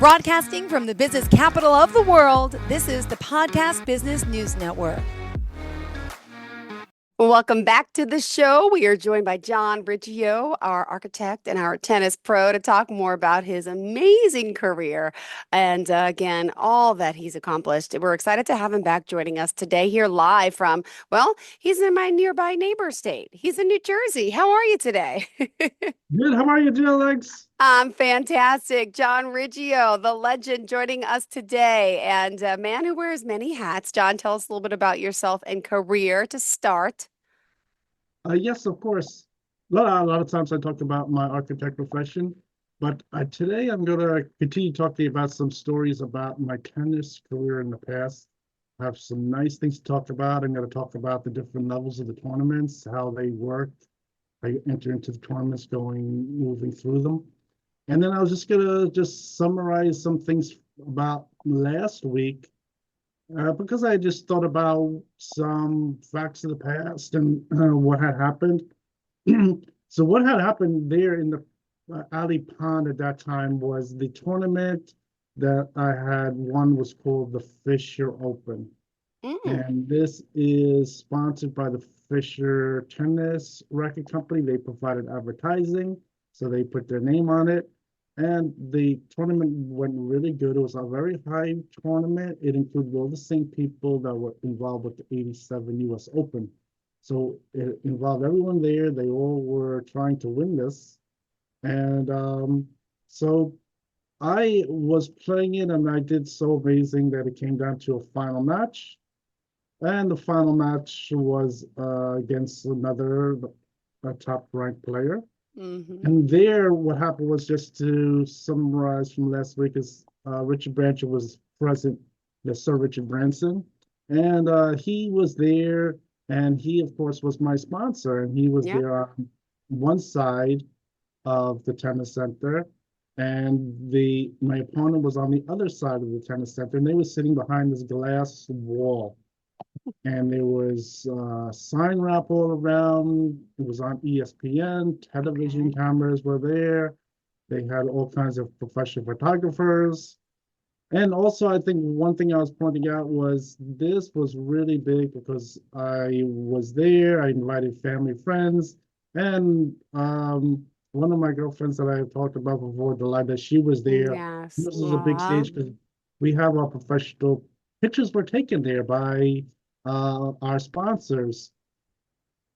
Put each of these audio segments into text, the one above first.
Broadcasting from the business capital of the world, this is the Podcast Business News Network. Welcome back to the show. We are joined by John Riggio, our architect and our tennis pro, to talk more about his amazing career and, again, all that he's accomplished. We're excited to have him back joining us today here live from, well, he's in my nearby neighbor state. He's in New Jersey. How are you today? Good. How are you doing, Alex? I'm fantastic. John Riggio, the legend, joining us today, and a man who wears many hats. John, tell us a little bit about yourself and career to start. Yes, of course. A lot of times I talk about my architect profession, but today I'm going to continue talking about some stories about my tennis career in the past. I have some nice things to talk about. I'm going to talk about the different levels of the tournaments, how they work. I enter into the tournaments, moving through them. And then I was just going to just summarize some things about last week. Because I just thought about some facts of the past and what had happened. So what had happened there in the Alley Pond at that time was the tournament that I had won was called the Fisher Open. And this is sponsored by the Fisher Tennis Racket Company. They provided advertising, so they put their name on it. And the tournament went really good. It was a very high tournament. It included all the same people that were involved with the 87 US Open. So it involved everyone there. They all were trying to win this. And so I was playing it, and I did so amazing that it came down to a final match. And the final match was against another top-ranked player. And there, what happened was, just to summarize from last week, is Richard Branson was present, Sir Richard Branson, and he was there, and he, of course, was my sponsor, and he was there on one side of the tennis center, and my opponent was on the other side of the tennis center, and they were sitting behind this glass wall. And there was sign wrap all around. It was on ESPN. Television cameras were there. They had all kinds of professional photographers. And also, I think one thing I was pointing out was this was really big because I was there. I invited family, friends, and one of my girlfriends that I have talked about before, Delilah, she was there. Yes. This is a big stage because we have our professional pictures were taken there by our sponsors,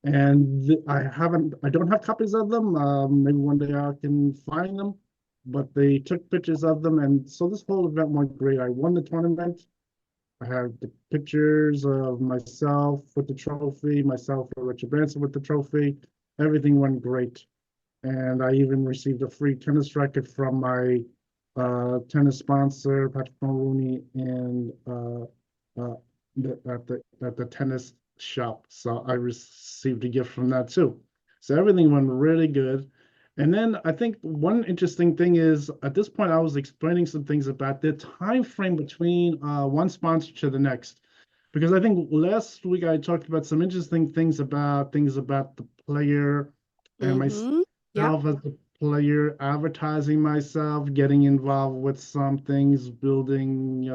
and I don't have copies of them. Maybe one day I can find them, but they took pictures of them, and so this whole event went great. I won the tournament. I had the pictures of myself with the trophy, myself and Richard Branson with the trophy. Everything went great, and I even received a free tennis racket from my tennis sponsor, Patrick Mulrooney, and at the tennis shop. So I received a gift from that too. So everything went really good. And then I think one interesting thing is, at this point, I was explaining some things about the time frame between one sponsor to the next. Because I think last week I talked about some interesting things about the player and myself as the player, advertising myself, getting involved with some things, building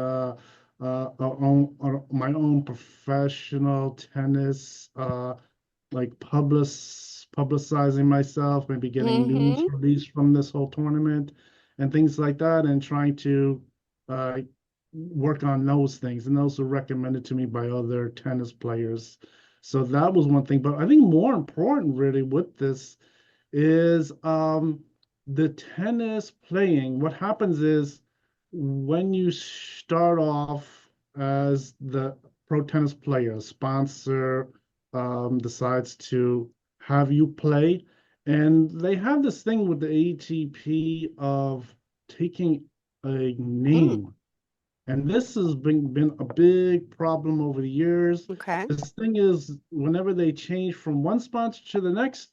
my own professional tennis, like publicizing myself, maybe getting news released from this whole tournament and things like that, and trying to work on those things. And those were recommended to me by other tennis players. So that was one thing. But I think more important really with this is the tennis playing. What happens is, when you start off as the pro tennis player, a sponsor decides to have you play, and they have this thing with the ATP of taking a name. And this has been a big problem over the years. This thing is, whenever they change from one sponsor to the next,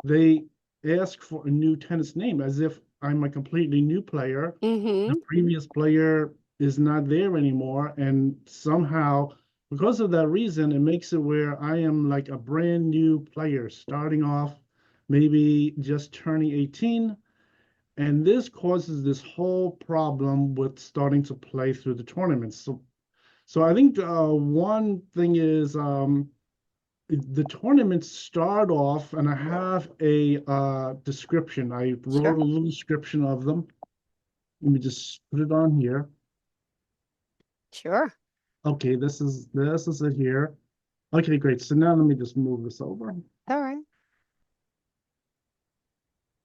they ask for a new tennis name, as if I'm a completely new player. The previous player is not there anymore. And somehow, because of that reason, it makes it where I am like a brand new player, starting off, maybe just turning 18. And this causes this whole problem with starting to play through the tournaments. So I think one thing is the tournaments start off, and I have a description. I Sure. wrote a little description of them. Let me just put it on here. Sure. Okay, this is it here. Okay, great. So now let me just move this over. All right.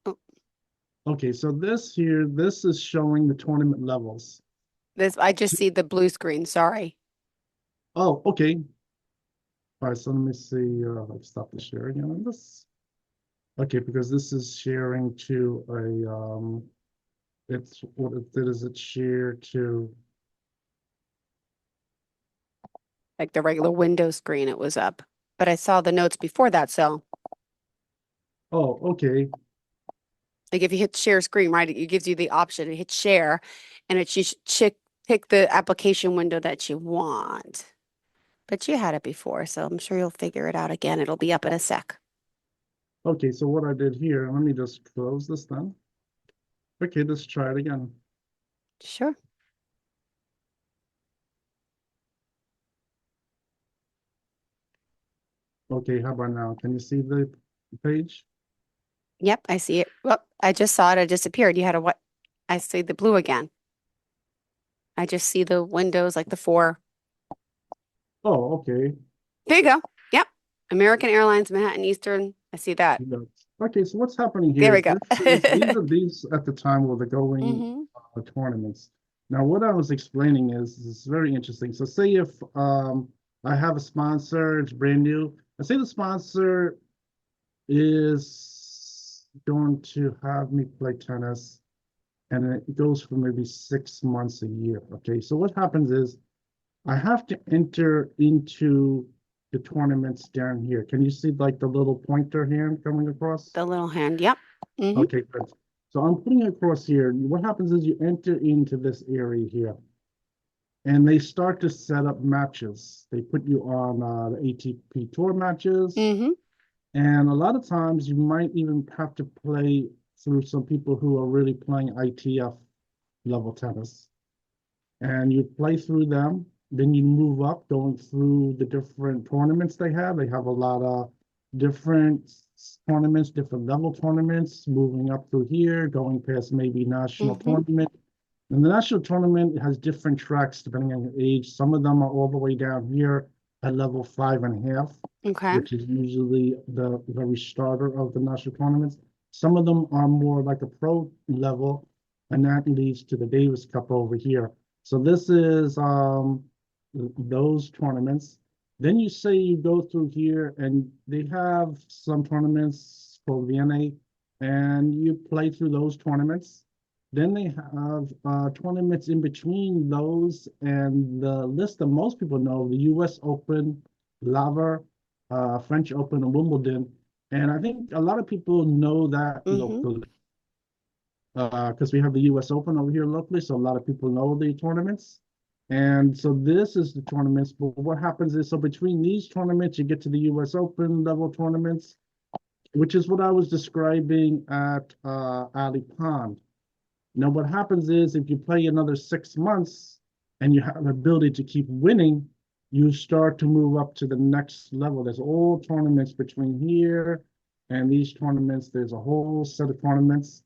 Oh, Okay, so this is showing the tournament levels. I just see the blue screen. Sorry. Oh, okay. All right, so let me see. Let's stop the sharing on this. Okay, because this is sharing to a it's what it did is it shared to. Like the regular window screen, it was up. But I saw the notes before that, so Oh, okay. like if you hit share screen, right, it gives you the option to hit share, and you should pick the application window that you want. But you had it before, so I'm sure you'll figure it out again. It'll be up in a sec. Okay, so what I did here, let me just close this then. Okay, let's try it again. Sure. Okay, how about now? Can you see the page? Yep, I see it. Well, I just saw it. It disappeared. You had a what? I see the blue again. I just see the windows, like the four. Oh, okay. There you go. Yep. American Airlines, Manhattan Eastern. I see that. Yes. Okay, so what's happening There here we is go. these at the time were the going hmm tournaments. Now, what I was explaining is very interesting. So, say if I have a sponsor, it's brand new. I say the sponsor is going to have me play tennis, and it goes for maybe 6 months a year. Okay, so what happens is I have to enter into the tournaments down here. Can you see like the little pointer hand coming across? The little hand. Yep. hmm Okay, good. So I'm putting it across here. What happens is you enter into this area here, and they start to set up matches. They put you on the ATP Tour matches, hmm and a lot of times you might even have to play through some people who are really playing ITF level tennis. And you play through them. Then you move up, going through the different tournaments they have. They have a lot of different tournaments, different level tournaments, moving up through here, going past maybe national hmm tournament. And the national tournament has different tracks depending on your age. Some of them are all the way down here at level 5.5, Okay. which is usually the very starter of the national tournaments. Some of them are more like a pro level, and that leads to the Davis Cup over here. So this is those tournaments. Then you say you go through here, and they have some tournaments called VNA, and you play through those tournaments. Then they have tournaments in between those, and the list that most people know, the U.S. Open, Laver, French Open, and Wimbledon. And I think a lot of people know that hmm locally because we have the U.S. Open over here locally, so a lot of people know the tournaments. And so this is the tournaments. But what happens is, so between these tournaments, you get to the U.S. Open level tournaments, which is what I was describing at Ali Pond. Now, what happens is if you play another 6 months and you have the ability to keep winning, you start to move up to the next level. There's all tournaments between here and these tournaments. There's a whole set of tournaments.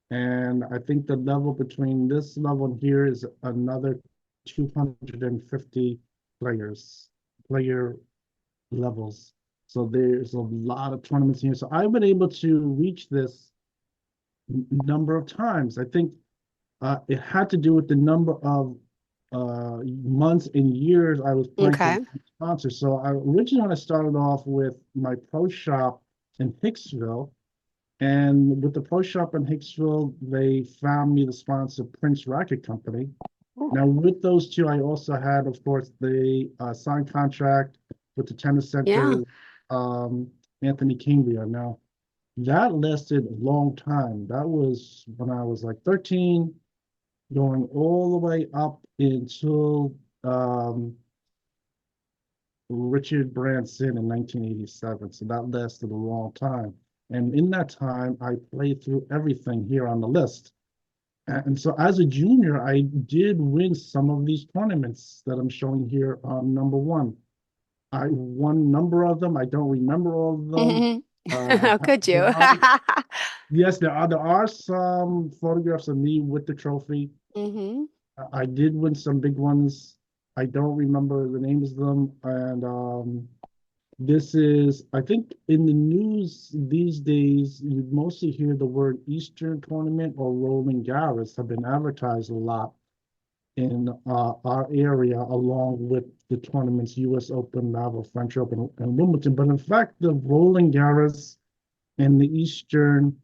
And I think the level between this level and here is another 250 player levels. So there's a lot of tournaments here. So I've been able to reach this number of times. I think it had to do with the number of months and years I was playing for Okay. sponsors. So I originally when I started off with my pro shop in Hicksville, and with the pro shop in Hicksville, they found me the sponsor Prince Racket Company. Ooh. Now with those two, I also had, of course, the signed contract with the tennis Yeah. center, Anthony Kingbia. Now that lasted a long time. That was when I was like 13, going all the way up until Richard Branson in 1987. So that lasted a long time. And in that time, I played through everything here on the list. And so as a junior, I did win some of these tournaments that I'm showing here on number one. I won a number of them. I don't remember all of them. How could There you? are, yes, there are some photographs of me with the trophy. hmm I did win some big ones. I don't remember the names of them. And this is, I think in the news these days, you mostly hear the word Eastern Tournament or Roland Garros have been advertised a lot in our area, along with the tournaments, U.S. Open, Laval, French Open, and Wimbledon. But in fact, the Roland Garros and the Eastern,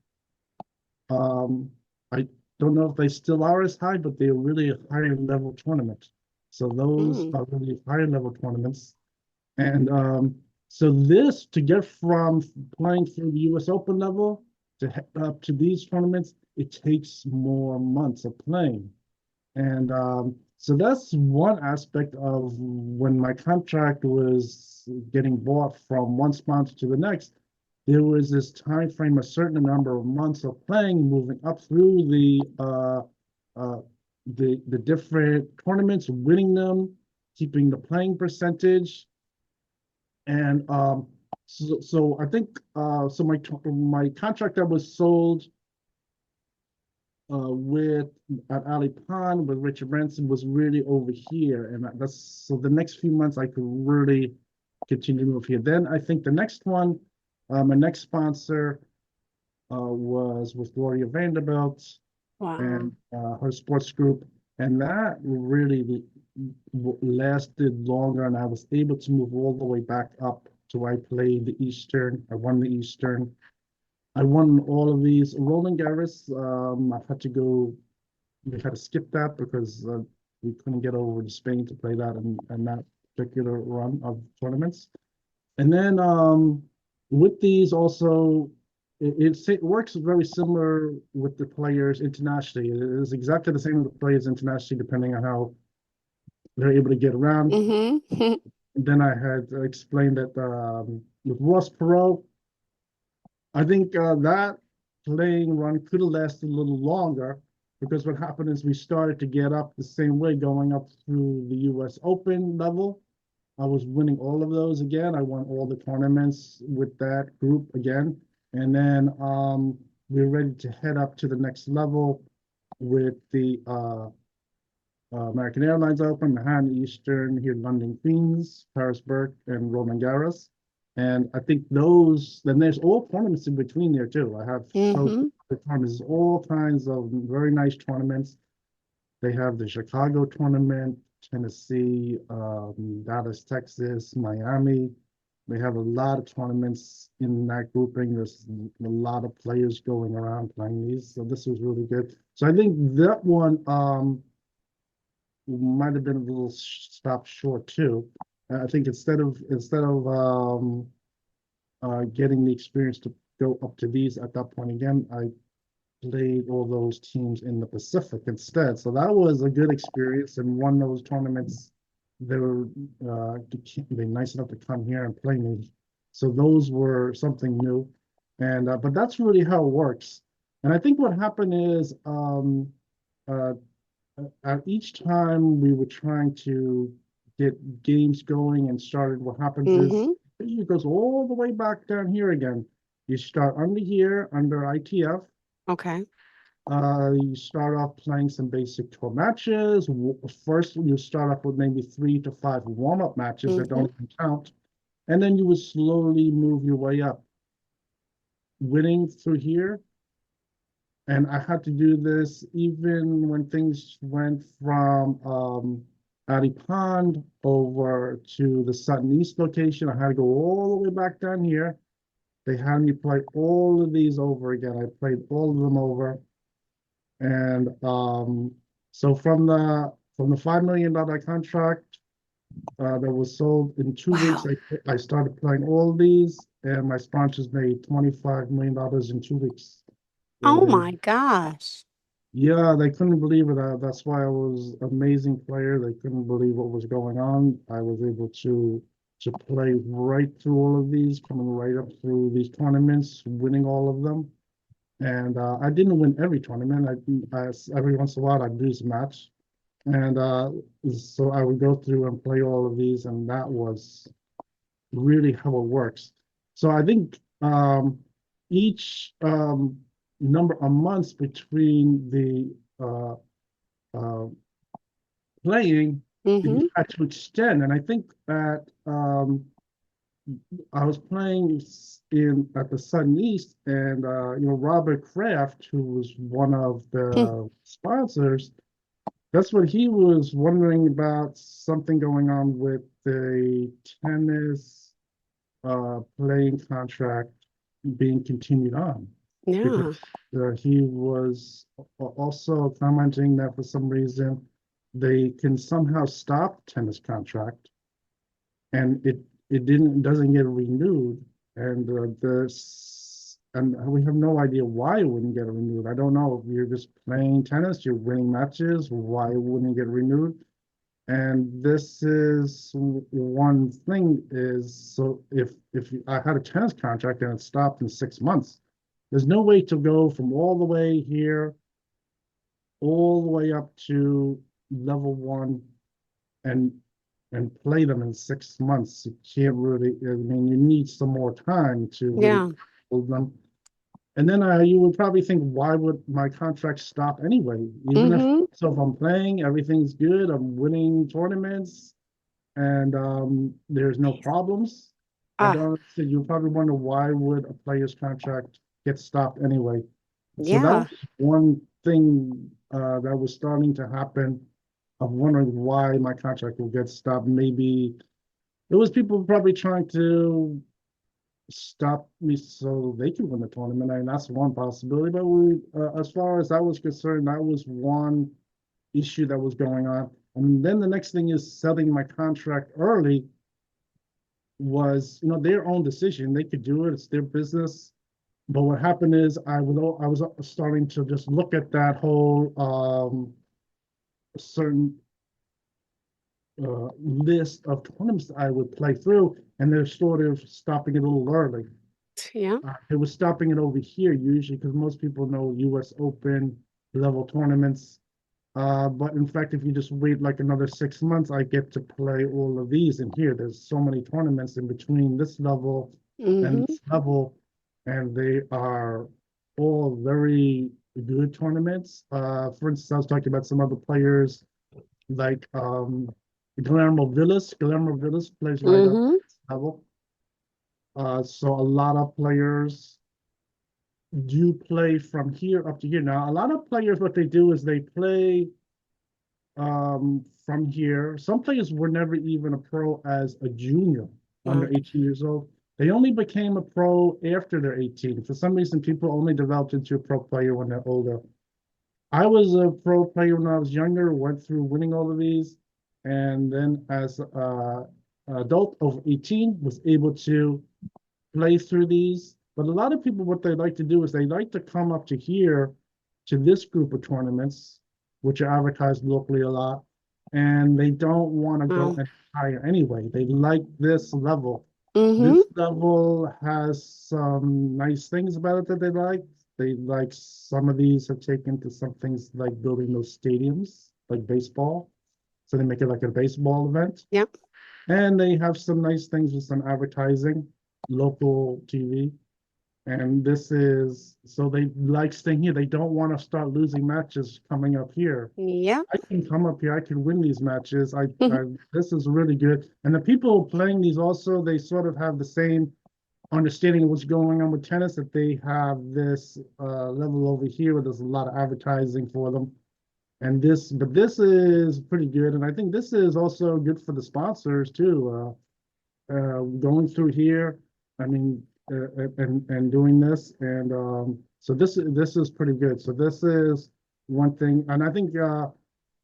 I don't know if they still are as high, but they're really a higher level tournament. So those Mm. are really higher level tournaments. And so this, to get from playing through the U.S. Open level to head up to these tournaments, it takes more months of playing. And so that's one aspect of when my contract was getting bought from one sponsor to the next. There was this time frame, a certain number of months of playing, moving up through uh, the different tournaments, winning them, keeping the playing percentage, and so I think so my contract that was sold with at Ali Pond with Richard Branson was really over here, and that's so the next few months I could really continue to move here. Then I think the next one, my next sponsor was with Gloria Vanderbilt Wow. and her sports group, and that really lasted longer, and I was able to move all the way back up to where I played the Eastern. I won the Eastern. I won all of these. Roland Garros, I had to go, we had to skip that because we couldn't get over to Spain to play that and that particular run of tournaments. And then with these also, it works very similar with the players internationally. It is exactly the same with the players internationally, depending on how they're able to get around. hmm And then I had explained that with Ross Perot, I think that playing run could have lasted a little longer because what happened is we started to get up the same way going up through the US Open level. I was winning all of those again. I won all the tournaments with that group again. And then we are ready to head up to the next level with the American Airlines Open, Manhattan Eastern, here London Queens, Paris Burke, and Roland Garros. And I think those, then there's all tournaments in between there too. I have shows hmm the tournaments, all kinds of very nice tournaments. They have the Chicago tournament, Tennessee, Dallas, Texas, Miami. They have a lot of tournaments in that grouping. There's a lot of players going around playing these. So this was really good. So I think that one might have been a little stopped short too. I think instead of getting the experience to go up to these at that point again, I played all those teams in the Pacific instead. So that was a good experience and won those tournaments. They were they nice enough to come here and play me. So those were something new. And but that's really how it works. And I think what happened is uh, at each time we were trying to get games going and started, what happens is hmm it goes all the way back down here again. You start under here, under ITF. Okay. You start off playing some basic tour matches. First, you start off with maybe 3 to 5 warm-up matches that hmm don't even count. And then you would slowly move your way up, winning through here. And I had to do this even when things went from Addy Pond over to the Sutton East location. I had to go all the way back down here. They had me play all of these over again. I played all of them over. And so from the $5 million contract that was sold in 2 weeks, Wow. I started playing all of these, and my sponsors made $25 million in 2 weeks. Oh And my gosh. yeah, they couldn't believe it. That's why I was an amazing player. They couldn't believe what was going on. I was able to play right through all of these, coming right up through these tournaments, winning all of them. And I didn't win every tournament. Every once in a while I'd lose a match. And so I would go through and play all of these, and that was really how it works. So I think each number of months between the uh, playing, Mm-hmm. you had to extend. And I think that I was playing in at the Sun East, and Robert Kraft, who was one of the sponsors, that's what he was wondering about something going on with the tennis playing contract being continued on because Yeah. he was also commenting that for some reason they can somehow stop tennis contract and it doesn't get renewed and this and we have no idea why it wouldn't get renewed. I don't know if you're just playing tennis, you're winning matches, why it wouldn't get renewed. And this is one thing is so if I had a tennis contract and it stopped in 6 months, there's no way to go from all the way here, all the way up to level one and play them in 6 months. You can't really, I mean, you need some more time to really Yeah. build them. And then you would probably think, why would my contract stop anyway? Mm-hmm. So if I'm playing, everything's good, I'm winning tournaments, and there's no problems. I Ah, don't. So you probably wonder why would a player's contract get stopped anyway? So that yeah. was one thing that was starting to happen. Of wondering why my contract will get stopped. Maybe it was people probably trying to stop me so they can win the tournament. I mean, that's one possibility. But as far as I was concerned, that was one issue that was going on. And then the next thing is selling my contract early was, their own decision. They could do it. It's their business. But what happened is I was starting to just look at that whole certain list of tournaments I would play through, and they're sort of stopping it a little early. Yeah. It was stopping it over here usually because most people know U.S. Open level tournaments. But in fact, if you just wait like another 6 months, I get to play all of these in here. There's so many tournaments in between this level and Mm-hmm. this level, and they are all very good tournaments. For instance, I was talking about some other players like Guillermo Villas. Guillermo Villas plays right up Mm-hmm. level. So a lot of players do play from here up to here. Now, a lot of players, what they do is they play from here. Some players were never even a pro as a junior, under Wow. 18 years old. They only became a pro after they're 18. For some reason, people only developed into a pro player when they're older. I was a pro player when I was younger, went through winning all of these, and then as an adult of 18, was able to play through these. But a lot of people, what they like to do is they like to come up to here to this group of tournaments, which are advertised locally a lot, and they don't want to go Wow. any higher anyway. They like this level. Mm-hmm. This level has some nice things about it that they like. They like some of these have taken to some things like building those stadiums, like baseball. So they make it like a baseball event. Yep. And they have some nice things with some advertising, local TV. And this is so they like staying here. They don't want to start losing matches coming up here. Yep. I can come up here. I can win these matches. I this is really good. And the people playing these also, they sort of have the same understanding of what's going on with tennis. That they have this level over here where there's a lot of advertising for them. And but this is pretty good. And I think this is also good for the sponsors too. Going through here. I mean, and doing this, and so this is pretty good. So this is one thing, and I think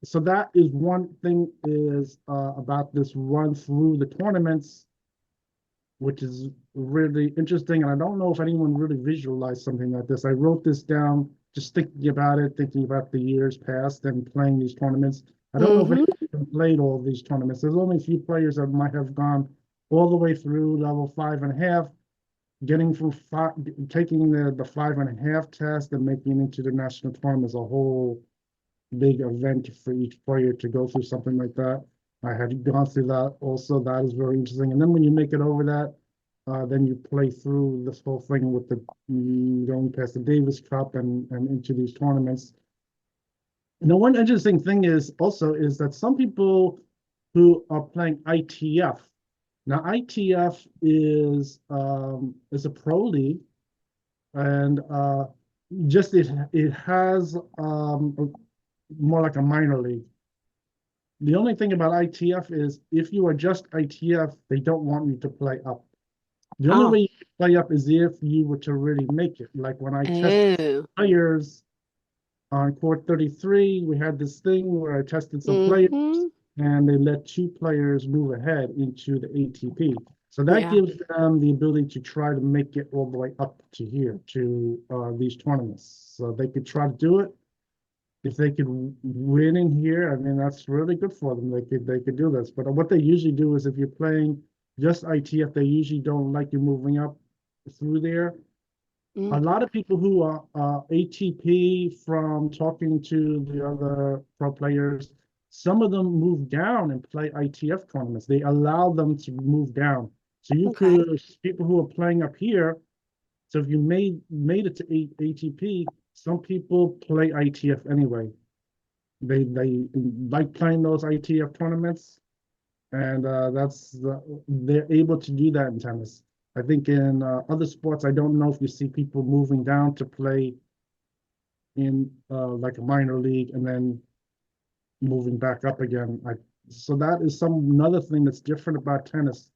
so that is one thing is about this run through the tournaments, which is really interesting. And I don't know if anyone really visualized something like this. I wrote this down just thinking about it, thinking about the years past and playing these tournaments. I don't know if Mm-hmm. anyone played all of these tournaments. There's only a few players that might have gone all the way through level 5.5. getting from five, taking the 5.5 test and making it into the national tournament is a whole big event for each player to go through something like that. I had gone through that also. That is very interesting. And then when you make it over that, then you play through this whole thing with the going past the Davis Cup and into these tournaments. And the one interesting thing is also is that some people who are playing ITF. Now ITF is a pro league, and just it has more like a minor league. The only thing about ITF is if you are just ITF, they don't want you to play up. The only Oh. way you can play up is if you were to really make it. Like when I tested Oh. players on court 33, we had this thing where I tested some players Mm-hmm. and they let two players move ahead into the ATP. So that Yeah. gives them the ability to try to make it all the way up to here, to these tournaments. So they could try to do it. If they could win in here, I mean, that's really good for them. They could do this. But what they usually do is if you're playing just ITF, they usually don't like you moving up through there. A lot of people who are ATP, from talking to the other pro players, some of them move down and play ITF tournaments. They allow them to move down. So you Okay. could, people who are playing up here, so if you made it to ATP, some people play ITF anyway. They like playing those ITF tournaments, and they're able to do that in tennis. I think in other sports, I don't know if you see people moving down to play in like a minor league and then moving back up again. So that is another thing that's different about tennis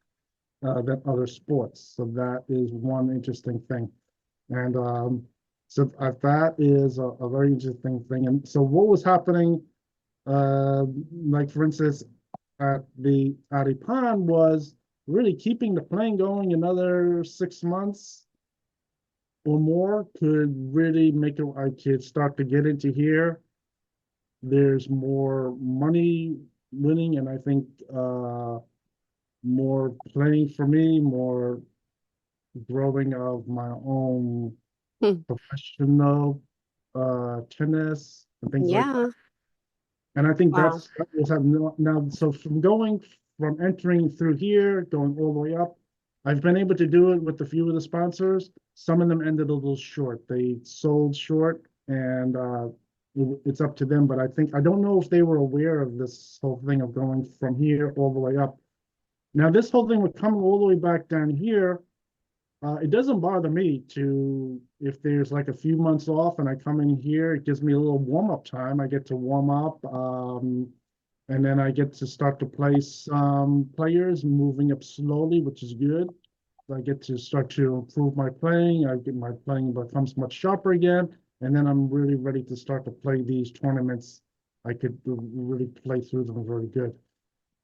than other sports. So that is one interesting thing. And so that is a very interesting thing. And so what was happening, like for instance, at the Aripan was really keeping the plane going another 6 months or more could really make it. I could start to get into here. There's more money winning, and I think more playing for me, more growing of my own Hmm. professional tennis and things like that. Yeah. And I think Wow. that was now. So from entering through here, going all the way up, I've been able to do it with a few of the sponsors. Some of them ended a little short. They sold short, and it's up to them. But I don't know if they were aware of this whole thing of going from here all the way up. Now, this whole thing with coming all the way back down here, it doesn't bother me to, if there's like a few months off and I come in here, it gives me a little warm-up time. I get to warm up, and then I get to start to play some players, moving up slowly, which is good. I get to start to improve my playing. My playing becomes much sharper again, and then I'm really ready to start to play these tournaments. I could really play through them very good.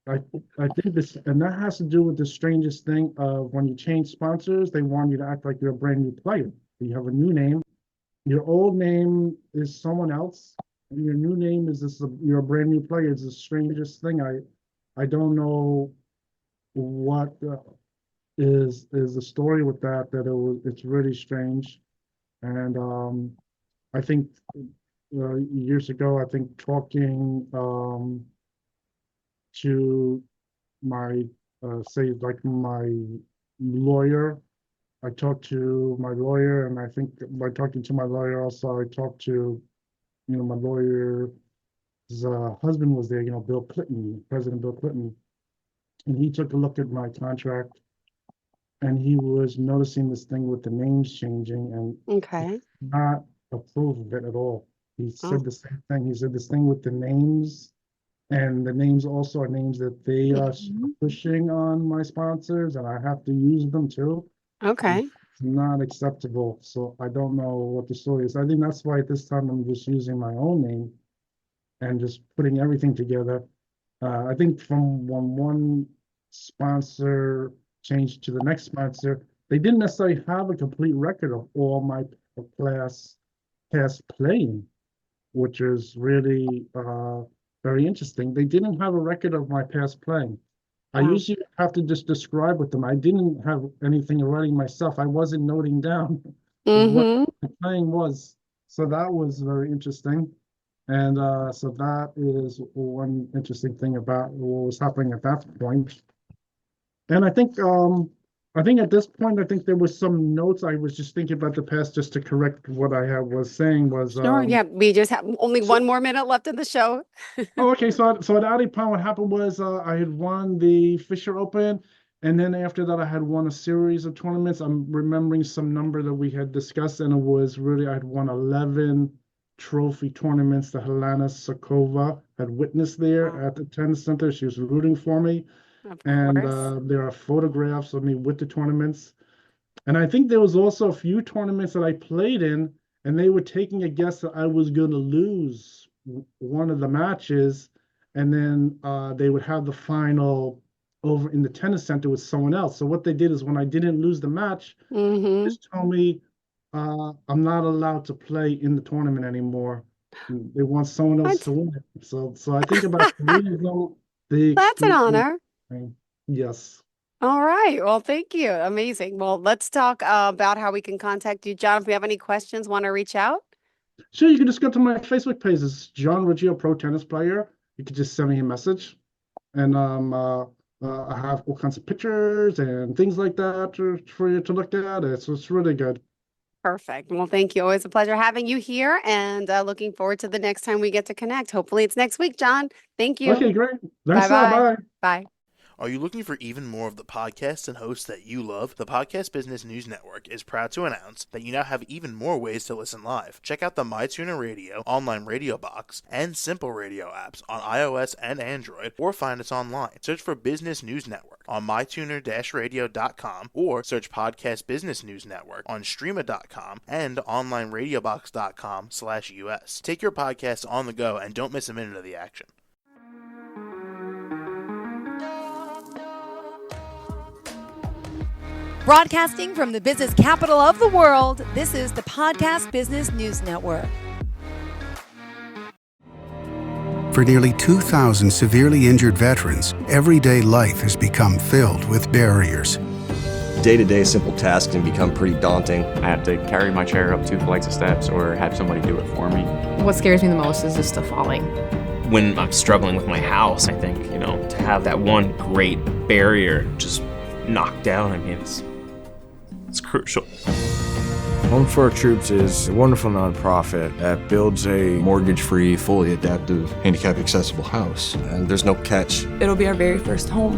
I I think this, and that has to do with the strangest thing of when you change sponsors, they want you to act like you're a brand new player. You have a new name. Your old name is someone else, and your new name is this. You're a brand new player. It's the strangest thing. I don't know what is the story with that. It's really strange, and I think years ago, I think talking to my say like my lawyer. I talked to my lawyer, and I think by talking to my lawyer also, I talked to, my lawyer's husband was there, Bill Clinton, President Bill Clinton, and he took a look at my contract, and he was noticing this thing with the names changing, and Okay. not approve of it at all. He Oh. said the same thing. He said this thing with the names, and the names also are names that they are Mhm. pushing on my sponsors, and I have to use them too. It's Okay. not acceptable. So I don't know what the story is. I think that's why at this time I'm just using my own name and just putting everything together. I think from when one sponsor changed to the next sponsor, they didn't necessarily have a complete record of all my class past playing, which is really very interesting. They didn't have a record of my past playing. I Wow. usually have to just describe with them. I didn't have anything in writing myself. I wasn't noting down what Mm-hmm. the playing was. So that was very interesting. And so that is one interesting thing about what was happening at that point. And I think at this point I think there was some notes I was just thinking about the past just to correct what was saying was Sure. Yeah. We just have only so, one more minute left in the show. oh, okay. So at Audi Pond, what happened was I had won the Fisher Open, and then after that, I had won a series of tournaments. I'm remembering some number that we had discussed, and it was really I had won 11 trophy tournaments that Helena Sokova had witnessed there Wow. at the tennis center. She was rooting for me, Of and course. there are photographs of me with the tournaments. And I think there was also a few tournaments that I played in, and they were taking a guess that I was going to lose one of the matches, and then they would have the final over in the tennis center with someone else. So what they did is when I didn't lose the match, Mm-hmm. just told me I'm not allowed to play in the tournament anymore. They want someone else What? to win it. So I think about three of them, they That's an excluded me. honor. Yes. All right. Well, thank you. Amazing. Well, let's talk about how we can contact you, John. If we have any questions, want to reach out? Sure, you can just go to my Facebook page. It's John Riggio, pro tennis player. You could just send me a message, and I have all kinds of pictures and things like that for you to look at. It's really good. Perfect. Well, thank you. Always a pleasure having you here and looking forward to the next time we get to connect. Hopefully it's next week, John. Thank you. Okay, great. Thanks a lot. Bye-bye. Bye. Bye. Are you looking for even more of the podcasts and hosts that you love? The Podcast Business News Network is proud to announce that you now have even more ways to listen live. Check out the MyTuner Radio, online radio box, and Simple Radio apps on iOS and Android, or find us online. Search for Business News Network on mytuner-radio.com, or search Podcast Business News Network on streama.com and onlineradiobox.com/US. Take your podcast on the go and don't miss a minute of the action. Broadcasting from the business capital of the world, this is the Podcast Business News Network. For nearly 2,000 severely injured veterans, everyday life has become filled with barriers. Day-to-day simple tasks can become pretty daunting. I have to carry my chair up 2 flights of steps or have somebody do it for me. What scares me the most is just the falling. When I'm struggling with my house, I think, to have that one great barrier just knocked down, it's crucial. Home for Our Troops is a wonderful nonprofit that builds a Mortgage-free, fully adaptive, handicap-accessible house. And there's no catch. It'll be our very first home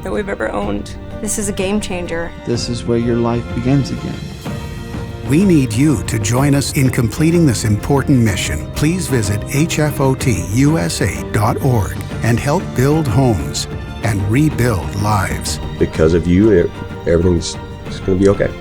that we've ever owned. This is a game changer. This is where your life begins again. We need you to join us in completing this important mission. Please visit hfotusa.org and help build homes and rebuild lives. Because of you, everything's going to be okay.